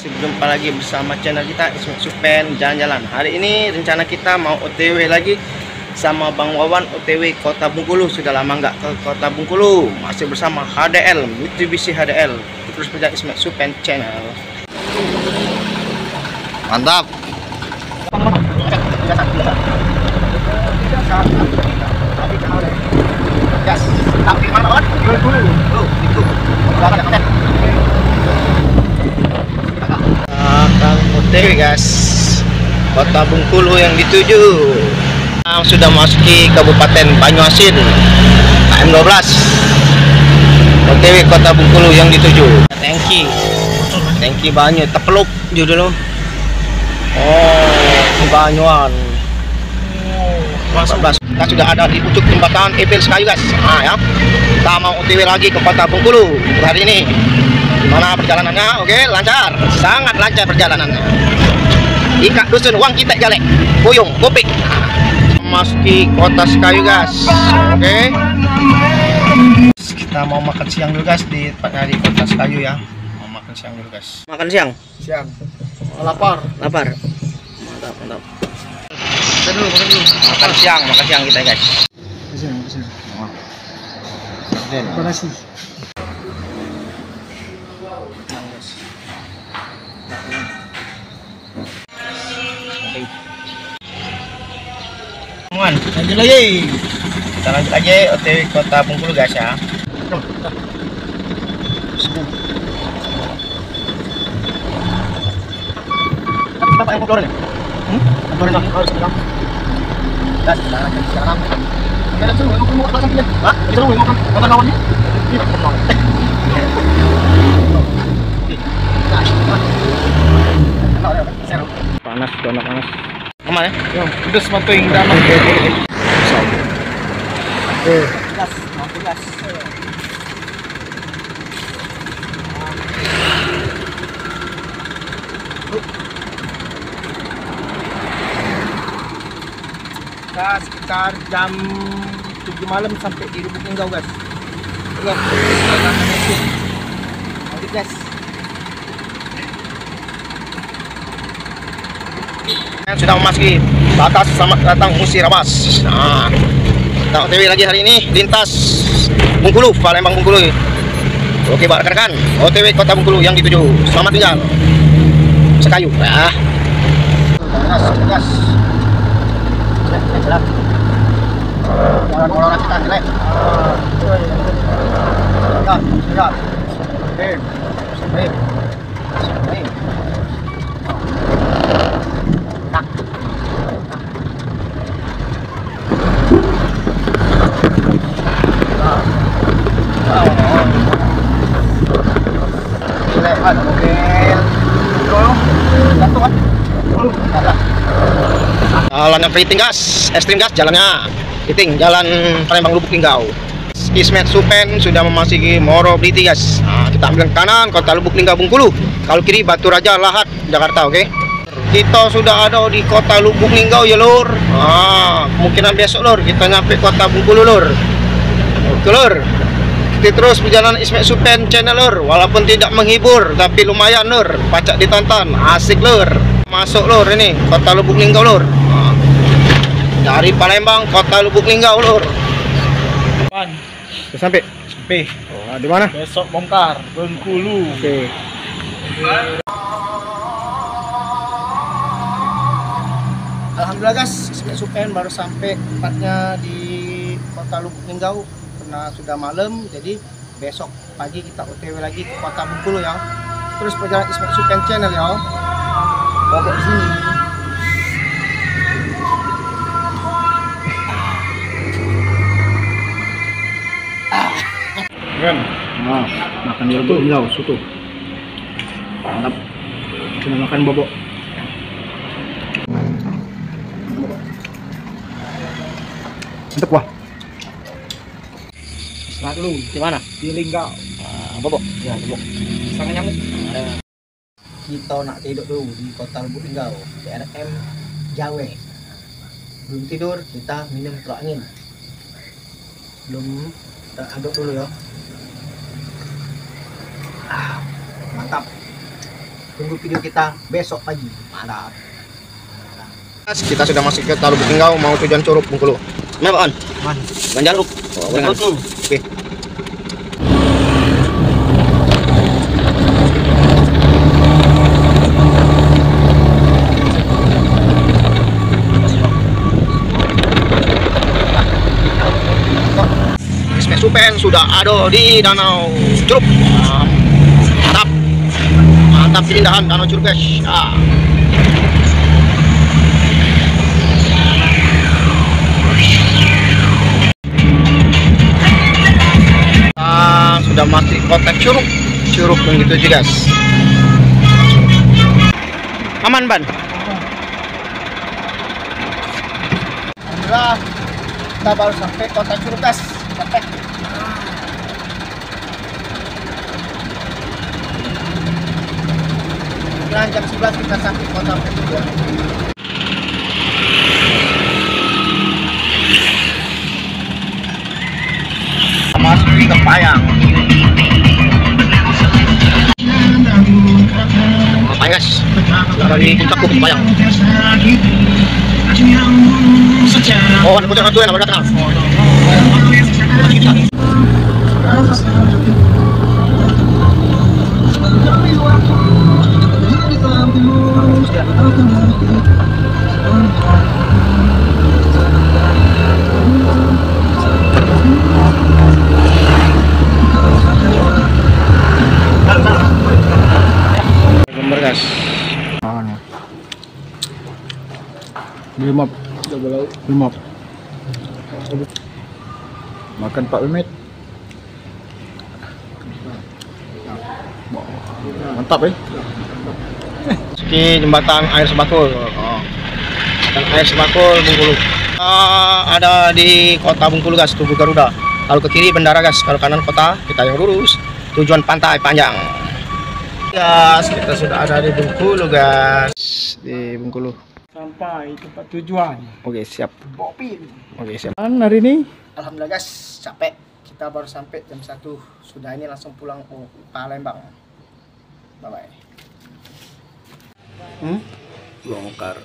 Jumpa lagi bersama channel kita Ismet Supen jalan-jalan. Hari ini rencana kita mau OTW lagi sama Bang Wawan, OTW Kota Bengkulu. Sudah lama nggak ke Kota Bengkulu. Masih bersama HDL, Mitsubishi HDL. Terus saja Ismet Supen channel. Mantap. Gas. Tapi mana Wan? Itu. Akan OTW guys, Kota Bengkulu yang dituju. Sudah masuki Kabupaten Banyuasin, KM12. OTW Kota Bengkulu yang dituju. Tangki Banyu Tepeluk dulu. Oh, Banyuan. 14. Kita sudah ada di pucuk jembatan Epil Sekayu guys. Nah ya, kita mau OTW lagi ke Kota Bengkulu hari ini. Gimana perjalanannya? Oke, lancar, sangat lancar perjalanannya. Ika dusun uang kita galek, Buyung, Kopi. Masuki Kota Sekayu guys. Oke. Kita mau makan siang dulu guys di Kota Sekayu ya. Mau makan siang dulu guys. Makan siang? Siang. Lapar. Mantap. Makan dulu. Makan siang kita guys. Terima kasih. Lanjut lagi. Kita lanjut aja OTW Kota Bengkulu guys ya. Apa yang keluar nih? Keluar harus bilang. Gas, sekarang. Ada suruh ngomong apa sampai? Hah? Kita ngomong apa lawannya? Panas, panas. Aman ya? Yo, udah sematu yang dalam. Gas, mampu gas. Kita sekitar jam 7 malam sampai di Lubuk Linggau guys. Oke, lanjut guys. Sudah memasuki batas Selamat Datang Musirabas. Nah, kita OTW lagi hari ini lintas Bengkulu, Palembang Bengkulu. Oke, Pak rekan-rekan, OTW Kota Bengkulu yang dituju. Selamat tinggal. Sekayu ya. Gas. Jalan. Orang kita jelek. Siap. Jalannya Priting gas, ekstrim gas jalannya. Priting, jalan Palembang Lubuk Linggau. Ismet Supen sudah memasuki Moro Bliti guys. Nah, kita ambil kanan Kota Lubuk Linggau Bengkulu. Kalau kiri Batu Raja Lahat Jakarta, oke. Kita sudah ada di Kota Lubuk Linggau ya lur. Nah, kemungkinan besok lur kita nyampe Kota Bengkulu lur. Oke lur. Kita terus perjalanan Ismet Supen channel lur. Walaupun tidak menghibur tapi lumayan lur. Pacak ditonton, asik lur. Masuk lur ini Kota Lubuk Linggau lur. Nah, dari Palembang Kota Lubuk Linggau lur. Udah sampai? Sampai. Oh, di mana? Besok bongkar Bengkulu. Oke. Alhamdulillah guys, Ismet Supen baru sampai tepatnya di Kota Lubuk Linggau karena sudah malam, jadi besok pagi kita OTW lagi ke Kota Bengkulu ya. Terus perjalanan Ismet Supen channel ya. Pokok di sini. Kan? Nah, makan di Lubuk Linggau soto. Mantap. Kita makan bobok. Mantap wah. Nah dulu di mana? Di Linggau. Bobok. Ya, bobok. Sangat nyamuk. Kita nak tidur dulu di Kota Lubuk Linggau, DRM Jawa. Belum tidur, kita minum telur angin. Belum, kita aduk dulu ya. Mantap. Tunggu video kita besok pagi. Mantap. Kita sudah masuk ke Lubuk Linggau, mau tujuan Curug Bengkulu. Mana Pak On? Banjaruk. Oh, berengan. Oke. Ismet Supen sudah ada di Danau Curug. Mantap. Mantap keindahan Danau Curug, guys. Sudah mati kota Curug begitu aja, guys. Aman Ban. Alhamdulillah kita baru sampai kota Curug, guys. Sampai. Jam 11 kita sampai kota tujuan. Masuk ke Payang. Payang, guys. Dari puncak ke Payang. Oh, ada puncak satu yang namanya datang. Gambar, guys. Limap. Makan Pak Mehmet. Mantap, Di jembatan air Sebakul. Jembatan air Sebakul Bengkulu. Ada di kota Bengkulu, guys, Tugu Garuda. Kalau ke kiri bandara, guys. Kalau kanan kota, kita yang lurus. Tujuan pantai panjang. Guys, kita sudah ada di Bengkulu, guys. Di Bengkulu. Sampai tempat tujuan. Oke, siap. Bopin. Oke, siap. Hari ini alhamdulillah, guys, capek. Kita baru sampai jam 1. Sudah ini langsung pulang ke Palembang. Bye bye. Bongkar.